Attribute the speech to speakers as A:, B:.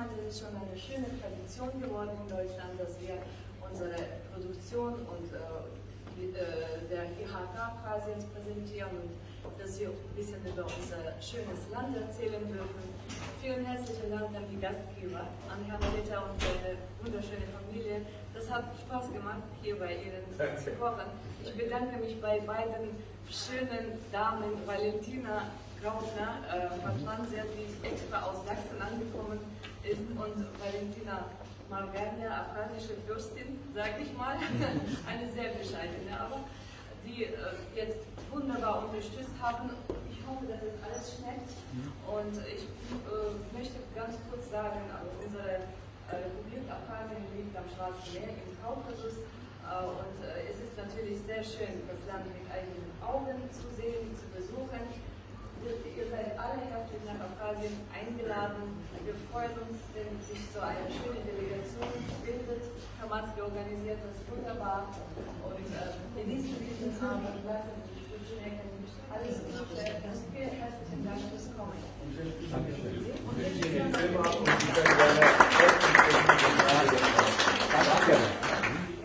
A: meine, es ist schon eine schöne Tradition geworden in Deutschland, dass wir unsere Produktion und der IHK Abchasiens präsentieren und dass wir ein bisschen über unser schönes Land erzählen dürfen. Vielen herzlichen Dank an die Gastgeber, an Herrn Ritter und seine wunderschöne Familie. Das hat Spaß gemacht, hier bei Ihnen zu kochen. Ich bedanke mich bei beiden schönen Damen, Valentina Grautner, Verpflanzer, die extra aus Sachsen angekommen ist, und Valentina Margarnia, abchasische Fürstin, sage ich mal, eine sehr bescheidene, aber die jetzt wunderbar unterstützt haben. Ich hoffe, dass es alles schmeckt, und ich möchte ganz kurz sagen, also unsere Republik Abchasien liegt am Schwarzen Meer im Kaukasus, und es ist natürlich sehr schön, das Land mit eigenen Augen zu sehen, zu besuchen. Ihr seid alle herzlich nach Abchasien eingeladen. Wir freuen uns, wenn sich so eine schöne Delegation bildet. Herr Matzke organisiert das wunderbar, und genießen Sie den Abend, lassen Sie sich gut schmecken. Alles Gute und vielen herzlichen Dank fürs Kommen.
B: Dankeschön.